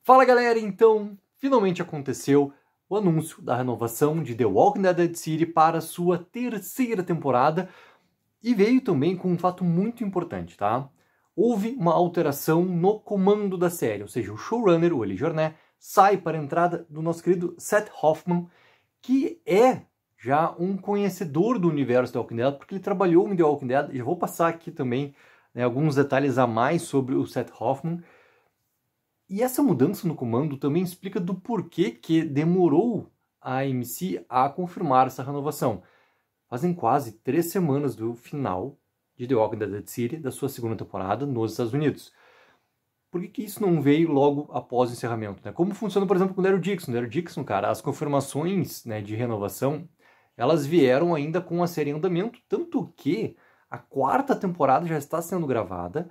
Fala galera, então, finalmente aconteceu o anúncio da renovação de The Walking Dead City para sua terceira temporada e veio também com um fato muito importante, tá? Houve uma alteração no comando da série, ou seja, o showrunner, o Elie Jornet, sai para a entrada do nosso querido Seth Hoffman, que é já um conhecedor do universo The Walking Dead, porque ele trabalhou em The Walking Dead, e já vou passar aqui também alguns detalhes a mais sobre o Seth Hoffman. E essa mudança no comando também explica do porquê que demorou a AMC a confirmar essa renovação. Fazem quase 3 semanas do final de The Walking Dead City, da sua segunda temporada, nos Estados Unidos. Por que isso não veio logo após o encerramento? Né? Como funciona, por exemplo, com o Daryl Dixon? Daryl Dixon, cara, as confirmações de renovação, elas vieram ainda com a série em andamento, tanto que a 4ª temporada já está sendo gravada,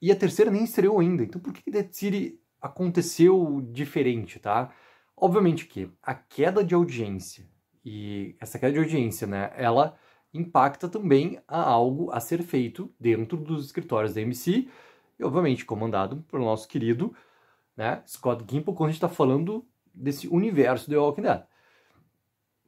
e a terceira nem estreou ainda. Então por que Dead City aconteceu diferente, tá? Obviamente que a queda de audiência, e essa queda de audiência, né, ela impacta também a algo a ser feito dentro dos escritórios da AMC, e obviamente comandado pelo nosso querido Scott Gimple, quando a gente está falando desse universo de The Walking Dead.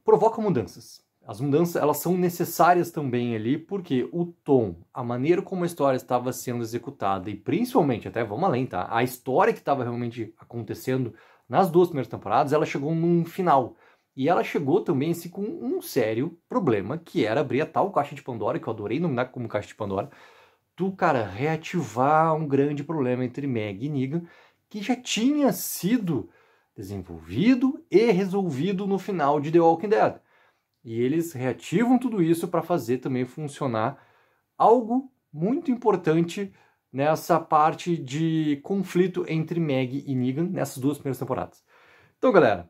Provoca mudanças. As mudanças, elas são necessárias também ali, porque o tom, a maneira como a história estava sendo executada, e principalmente, até vamos além, tá? A história que estava realmente acontecendo nas 2 primeiras temporadas, ela chegou num final. E ela chegou também assim, com um sério problema, que era abrir a tal caixa de Pandora, que eu adorei nominar como caixa de Pandora, do cara reativar um grande problema entre Meg e Negan, que já tinha sido desenvolvido e resolvido no final de The Walking Dead. E eles reativam tudo isso para fazer também funcionar algo muito importante nessa parte de conflito entre Meg e Negan nessas 2 primeiras temporadas. Então, galera,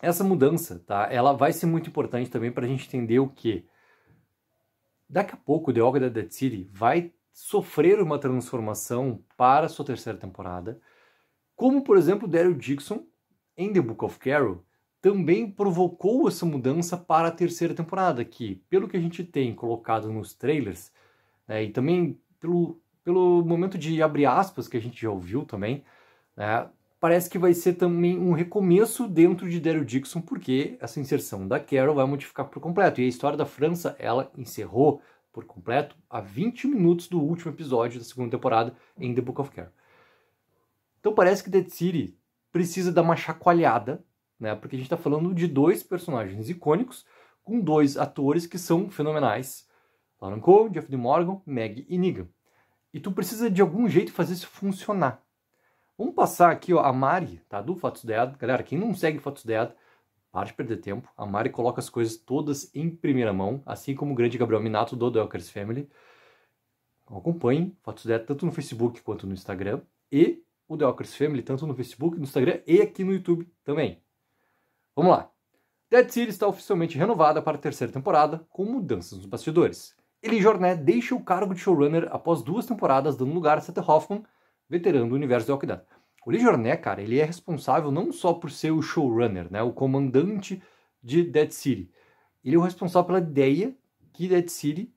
essa mudança, tá? Ela vai ser muito importante também para a gente entender o que daqui a pouco The Walking Dead City vai sofrer uma transformação para a sua terceira temporada, como, por exemplo, Daryl Dixon em The Book of Carol também provocou essa mudança para a terceira temporada, que, pelo que a gente tem colocado nos trailers, e também pelo momento de abre aspas que a gente já ouviu também, parece que vai ser também um recomeço dentro de Daryl Dixon, porque essa inserção da Carol vai modificar por completo. E a história da França, ela encerrou por completo a 20 minutos do último episódio da segunda temporada em The Book of Carol. Então parece que Dead City precisa dar uma chacoalhada, porque a gente está falando de 2 personagens icônicos, com 2 atores que são fenomenais. Lauren Coe, Jeff D. Morgan, Meg e Negan. E tu precisa de algum jeito fazer isso funcionar. Vamos passar aqui a Mari, tá, do Fatos Dead. Galera, quem não segue Fatos Dead, para de perder tempo. A Mari coloca as coisas todas em primeira mão, assim como o grande Gabriel Minato do The Walkers Family. Então, acompanhem Fatos Dead tanto no Facebook quanto no Instagram. E o The Walkers Family tanto no Facebook, no Instagram e aqui no YouTube também. Vamos lá. Dead City está oficialmente renovada para a terceira temporada, com mudanças nos bastidores. Elie Jornet deixa o cargo de showrunner após 2 temporadas, dando lugar a Seth Hoffman, veterano do universo de Walking Dead. O Elie Jornet, cara, ele é responsável não só por ser o showrunner, o comandante de Dead City. Ele é o responsável pela ideia que Dead City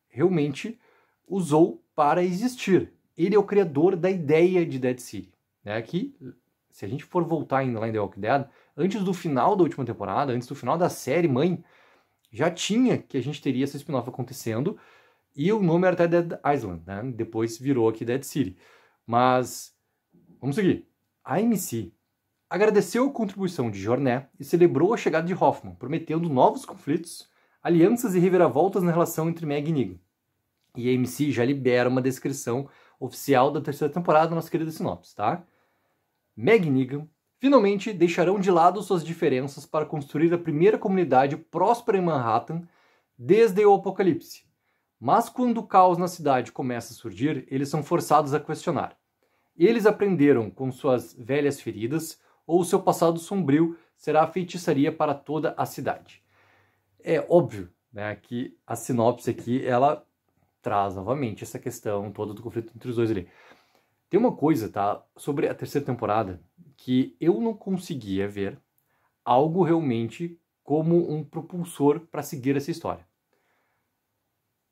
realmente usou para existir. Ele é o criador da ideia de Dead City. Que, se a gente for voltar ainda lá em The Walking Dead, antes do final da última temporada, antes do final da série mãe, já tinha que a gente teria essa spin-off acontecendo, e o nome era até Dead Island, depois virou aqui Dead City. Mas, vamos seguir. A AMC agradeceu a contribuição de Jornet e celebrou a chegada de Hoffman, prometendo novos conflitos, alianças e reviravoltas na relação entre Meg e Negan. E a AMC já libera uma descrição oficial da terceira temporada da nossa querida sinopse, tá? Meg e Negan finalmente deixarão de lado suas diferenças para construir a primeira comunidade próspera em Manhattan desde o apocalipse. Mas quando o caos na cidade começa a surgir, eles são forçados a questionar. Eles aprenderam com suas velhas feridas, ou seu passado sombrio será a feitiçaria para toda a cidade. É óbvio que a sinopse aqui, ela traz novamente essa questão toda do conflito entre os dois ali. Tem uma coisa, tá, sobre a terceira temporada, que eu não conseguia ver algo realmente como um propulsor para seguir essa história.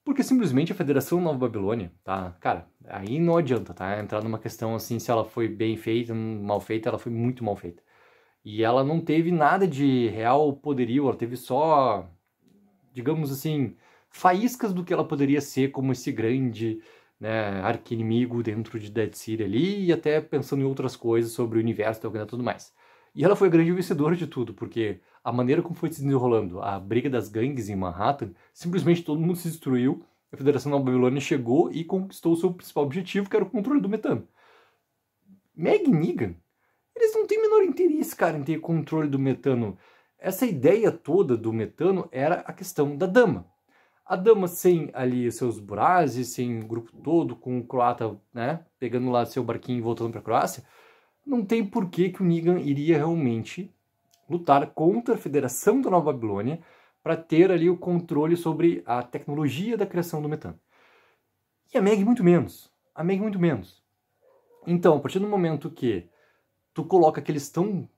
Porque simplesmente a Federação Nova Babilônia, tá? Cara, aí não adianta, tá? Entrar numa questão assim, se ela foi bem feita, mal feita, ela foi muito mal feita. E ela não teve nada de real poderio, ela teve só, digamos assim, faíscas do que ela poderia ser como esse grande, né, arqui-inimigo dentro de Dead City ali, e até pensando em outras coisas sobre o universo e tudo mais. E ela foi a grande vencedora de tudo, porque a maneira como foi se desenrolando a briga das gangues em Manhattan, simplesmente todo mundo se destruiu, a Federação Nova Babilônia chegou e conquistou o seu principal objetivo, que era o controle do metano. Meg e Negan, eles não têm o menor interesse, cara, em ter controle do metano. Essa ideia toda do metano era a questão da dama. A dama sem ali seus Burazes, sem o grupo todo, com o croata, né, pegando lá seu barquinho e voltando para a Croácia, não tem por que o Negan iria realmente lutar contra a Federação da Nova Babilônia para ter ali o controle sobre a tecnologia da criação do metano. E a Meg muito menos. A Meg muito menos. Então, a partir do momento que tu coloca que eles estão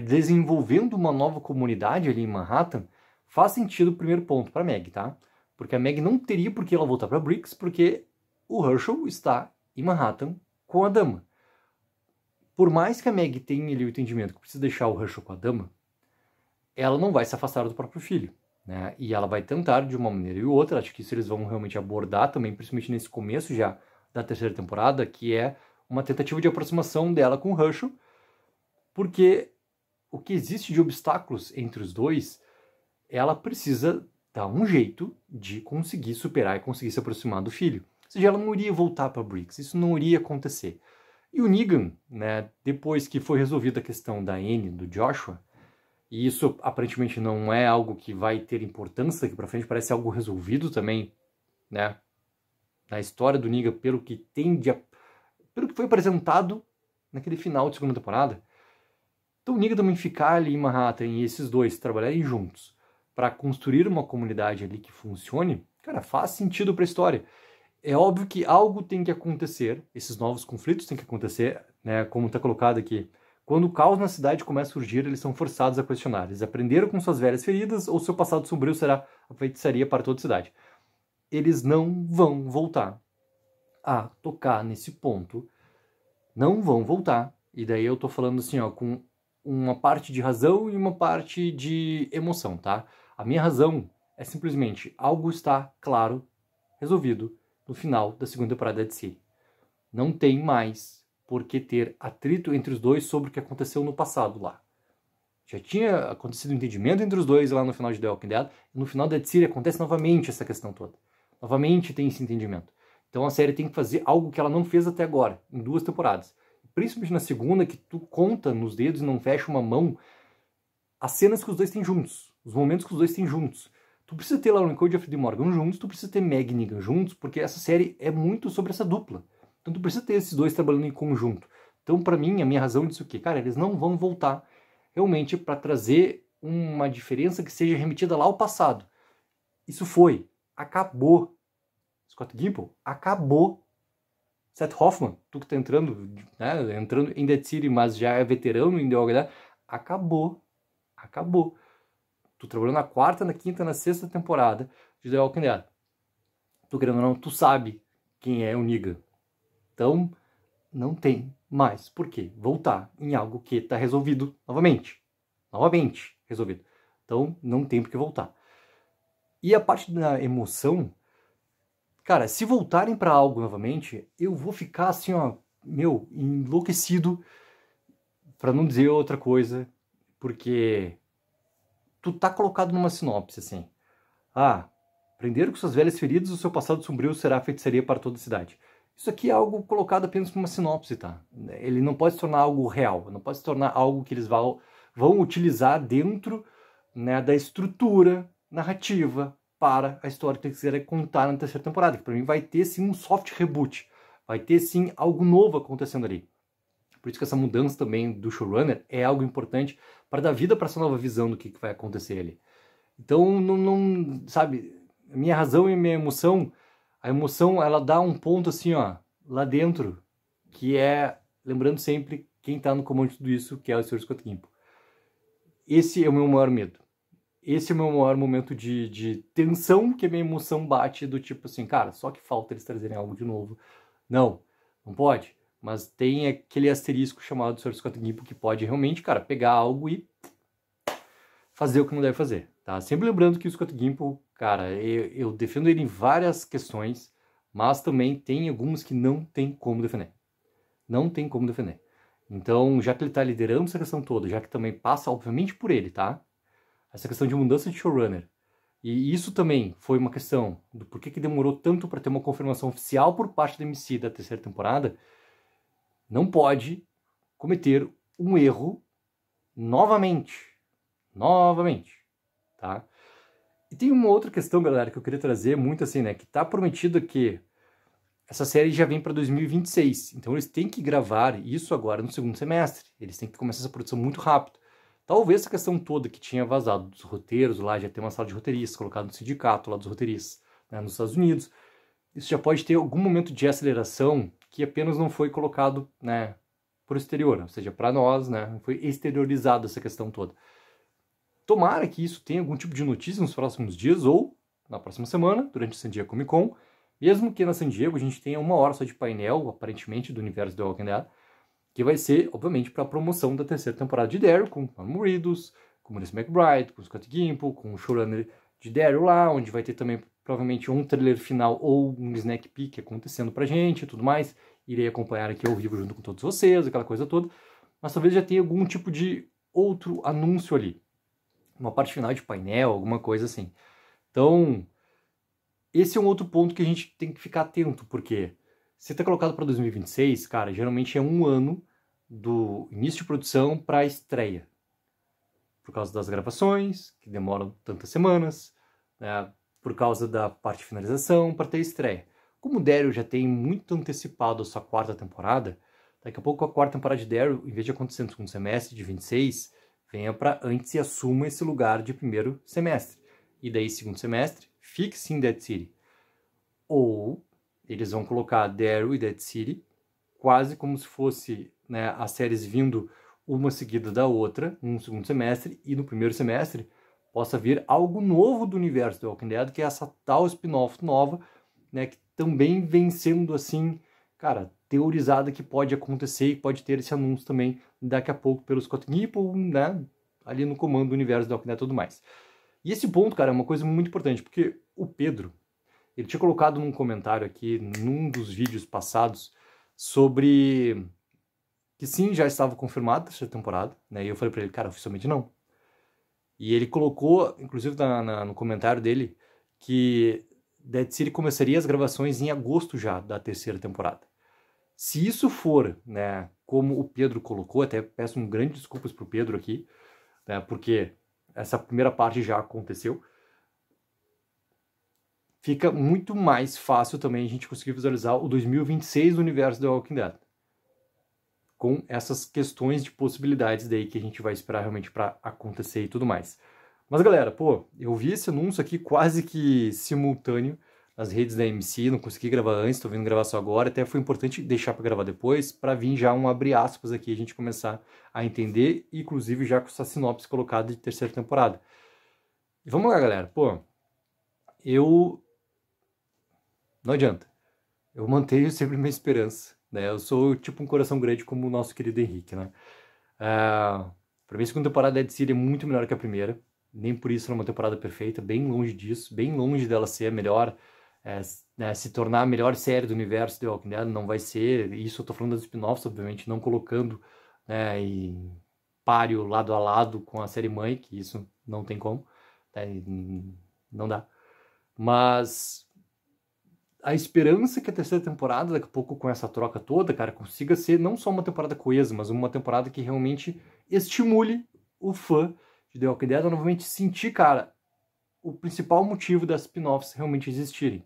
desenvolvendo uma nova comunidade ali em Manhattan, faz sentido o primeiro ponto para a Meg, tá? Porque a Meg não teria por que ela voltar para Briggs, porque o Herschel está em Manhattan com a dama. Por mais que a Meg tenha ali o entendimento que precisa deixar o Herschel com a dama, ela não vai se afastar do próprio filho, né? E ela vai tentar de uma maneira ou outra, acho que isso eles vão realmente abordar também, principalmente nesse começo já da terceira temporada, que é uma tentativa de aproximação dela com o Herschel, porque o que existe de obstáculos entre os dois, ela precisa dar um jeito de conseguir superar e conseguir se aproximar do filho. Ou seja, ela não iria voltar para Briggs, isso não iria acontecer. E o Negan, né, depois que foi resolvida a questão da Anne, do Joshua, e isso aparentemente não é algo que vai ter importância daqui para frente, parece algo resolvido também, né, na história do Negan, pelo que foi apresentado naquele final de segunda temporada. Então o Negan também ficar ali em Manhattan e esses dois trabalharem juntos para construir uma comunidade ali que funcione, cara, faz sentido para a história. É óbvio que algo tem que acontecer, esses novos conflitos têm que acontecer, né, como está colocado aqui. Quando o caos na cidade começa a surgir, eles são forçados a questionar. Eles aprenderam com suas velhas feridas ou seu passado sombrio será a feitiçaria para toda a cidade. Eles não vão voltar a tocar nesse ponto. Não vão voltar. E daí eu tô falando assim, ó, com uma parte de razão e uma parte de emoção, tá? A minha razão é simplesmente algo está claro, resolvido, no final da segunda temporada de si. Não tem mais por que ter atrito entre os dois sobre o que aconteceu no passado lá. Já tinha acontecido um entendimento entre os dois lá no final de The Walking Dead, e no final da Dead City acontece novamente essa questão toda. Novamente tem esse entendimento. Então a série tem que fazer algo que ela não fez até agora, em 2 temporadas. Principalmente na segunda, que tu conta nos dedos e não fecha uma mão, as cenas que os dois têm juntos, os momentos que os dois têm juntos. Tu precisa ter Lauren Cole e Jeffrey Dean Morgan juntos, tu precisa ter Meg e Negan juntos, porque essa série é muito sobre essa dupla. Então tu precisa ter esses dois trabalhando em conjunto. Então, pra mim, a minha razão disso aqui, cara, eles não vão voltar realmente para trazer uma diferença que seja remetida lá ao passado. Isso foi, acabou. Scott Gimple, acabou. Seth Hoffman, tu que tá entrando, né, entrando em Dead City, mas já é veterano em The Walking Dead, acabou. Acabou. Tu trabalhou na 4ª, na 5ª, na 6ª temporada de The Walking Dead. Tu querendo ou não, tu sabe quem é o Negan. Então, não tem mais por que voltar em algo que está resolvido novamente. Novamente resolvido. Então, não tem por que voltar. E a parte da emoção, cara, se voltarem para algo novamente, eu vou ficar assim, ó, meu, enlouquecido, para não dizer outra coisa, porque tu tá colocado numa sinopse, assim. Ah, prenderam com suas velhas feridas, o seu passado sombrio será feitiçaria para toda a cidade. Isso aqui é algo colocado apenas como uma sinopse, tá? Ele não pode se tornar algo real, não pode se tornar algo que eles vão utilizar dentro, né, da estrutura narrativa para a história que eles quiserem contar na terceira temporada. Que para mim vai ter sim um soft reboot, vai ter sim algo novo acontecendo ali. Por isso que essa mudança também do showrunner é algo importante para dar vida para essa nova visão do que vai acontecer ali. Então, não sabe, a minha razão e a minha emoção, a emoção ela dá um ponto assim, ó, lá dentro, que é, lembrando sempre, quem está no comando de tudo isso, que é o Sr. Scott Gimple. Esse é o meu maior medo. esse é o meu maior momento de tensão, que a minha emoção bate do tipo assim, cara, só que falta eles trazerem algo de novo. Não, não pode. Mas tem aquele asterisco chamado Sr. Scott Gimple que pode realmente, cara, pegar algo e fazer o que não deve fazer, tá? Sempre lembrando que o Scott Gimple, cara, eu defendo ele em várias questões, mas também tem algumas que não tem como defender. Não tem como defender. Então, já que ele tá liderando essa questão toda, já que também passa, obviamente, por ele, tá? Essa questão de mudança de showrunner. E isso também foi uma questão do porquê que demorou tanto para ter uma confirmação oficial por parte da MC da terceira temporada. Não pode cometer um erro novamente. Novamente, tá? E tem uma outra questão, galera, que eu queria trazer muito assim, né? Que tá prometido que essa série já vem para 2026. Então eles têm que gravar isso agora no segundo semestre. Eles têm que começar essa produção muito rápido. Talvez essa questão toda que tinha vazado dos roteiros lá, já tem uma sala de roteiristas, colocado no sindicato lá dos roteiristas, né, nos Estados Unidos. Isso já pode ter algum momento de aceleração que apenas não foi colocado, né, por exterior, ou seja, para nós, né, foi exteriorizado essa questão toda. Tomara que isso tenha algum tipo de notícia nos próximos dias ou na próxima semana, durante o San Diego Comic Con, mesmo que na San Diego a gente tenha 1 hora só de painel, aparentemente, do universo The Walking Dead, que vai ser, obviamente, para a promoção da terceira temporada de Daryl, com Norman Reedus, com Melissa McBride, com Scott Gimple, com o showrunner de Daryl lá, onde vai ter também, provavelmente, um trailer final ou um snack peek acontecendo pra gente e tudo mais. Irei acompanhar aqui ao vivo junto com todos vocês, aquela coisa toda. Mas talvez já tenha algum tipo de outro anúncio ali. Uma parte final de painel, alguma coisa assim. Então, esse é um outro ponto que a gente tem que ficar atento, porque se está colocado para 2026, cara, geralmente é 1 ano do início de produção para a estreia. Por causa das gravações, que demoram tantas semanas, né, por causa da parte de finalização, para ter estreia. Como o Daryl já tem muito antecipado a sua 4ª temporada, daqui a pouco a 4ª temporada de Daryl, em vez de acontecer no segundo semestre de 26, venha para antes e assuma esse lugar de primeiro semestre. E daí, segundo semestre, fixe em Dead City. Ou eles vão colocar Daryl e Dead City quase como se fosse, né, as séries vindo uma seguida da outra, no segundo semestre, e no primeiro semestre possa vir algo novo do universo do Walking Dead, que é essa tal spin-off nova, né, que também vem sendo assim, cara, teorizada que pode acontecer e pode ter esse anúncio também daqui a pouco pelo Scott Gimple, né, ali no comando do universo do Walking Dead e tudo mais. E esse ponto, cara, é uma coisa muito importante, porque o Pedro, ele tinha colocado num comentário aqui, num dos vídeos passados, sobre que sim, já estava confirmada essa temporada, né? E eu falei pra ele, cara, oficialmente não. E ele colocou, inclusive no comentário dele, que Dead City começaria as gravações em agosto já da terceira temporada. Se isso for, né, como o Pedro colocou, até peço um grande desculpas pro Pedro aqui, né, porque essa primeira parte já aconteceu, fica muito mais fácil também a gente conseguir visualizar o 2026 do universo do Walking Dead. Com essas questões de possibilidades daí que a gente vai esperar realmente para acontecer e tudo mais. Mas galera, pô, eu vi esse anúncio aqui quase que simultâneo nas redes da MC, não consegui gravar antes, tô vindo gravar só agora, até foi importante deixar para gravar depois, para vir já um abre aspas aqui, a gente começar a entender, inclusive já com essa sinopse colocada de terceira temporada. E vamos lá, galera, pô, não adianta, eu mantenho sempre minha esperança, né? Eu sou tipo um coração grande como o nosso querido Henrique, né? Pra mim a segunda temporada da Dead City é muito melhor que a primeira, nem por isso ela é uma temporada perfeita, bem longe disso, bem longe dela ser a melhor, né, se tornar a melhor série do universo The Walking Dead, não vai ser, isso eu tô falando das spin-offs, obviamente, não colocando, né, em páreo lado a lado com a série mãe, que isso não tem como, né, não dá, mas a esperança que a terceira temporada, daqui a pouco com essa troca toda, cara, consiga ser não só uma temporada coesa, mas uma temporada que realmente estimule o fã de The Walking Dead a novamente sentir, cara, o principal motivo das spin-offs realmente existirem.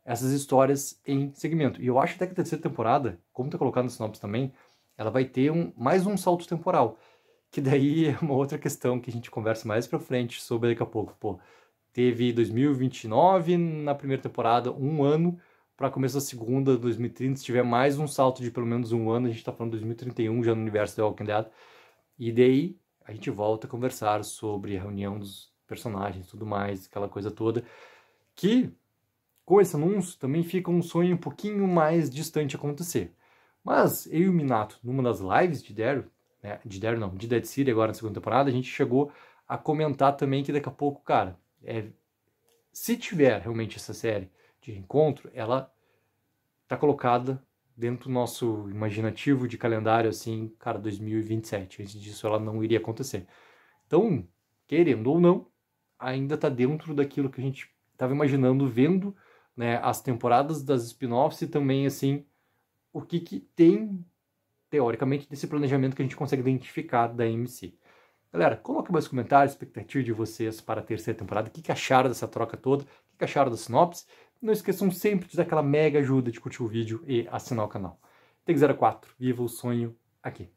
Essas histórias em segmento. E eu acho até que a terceira temporada, como tá colocado no sinopse também, ela vai ter mais um salto temporal. Que daí é uma outra questão que a gente conversa mais pra frente sobre daqui a pouco. Pô, teve 2029 na primeira temporada, 1 ano, para começo da segunda, 2030, se tiver mais um salto de pelo menos 1 ano, a gente tá falando de 2031 já no universo The Walking Dead. E daí a gente volta a conversar sobre a reunião dos personagens e tudo mais, aquela coisa toda, que com esse anúncio também fica um sonho um pouquinho mais distante acontecer. Mas eu e o Minato, numa das lives de Daryl, né, de Dead City agora na segunda temporada, a gente chegou a comentar também que daqui a pouco, cara, se tiver realmente essa série de reencontro, ela tá colocada dentro do nosso imaginativo de calendário, assim, cara, 2027. Antes disso ela não iria acontecer. Então, querendo ou não, ainda tá dentro daquilo que a gente estava imaginando, vendo, né, as temporadas das spin-offs e também, assim, o que tem, teoricamente, desse planejamento que a gente consegue identificar da AMC. Galera, coloque mais comentários, expectativa de vocês para a terceira temporada, o que acharam dessa troca toda, o que acharam da sinopse. Não esqueçam sempre de dar aquela mega ajuda de curtir o vídeo e assinar o canal. Tech04, viva o sonho aqui.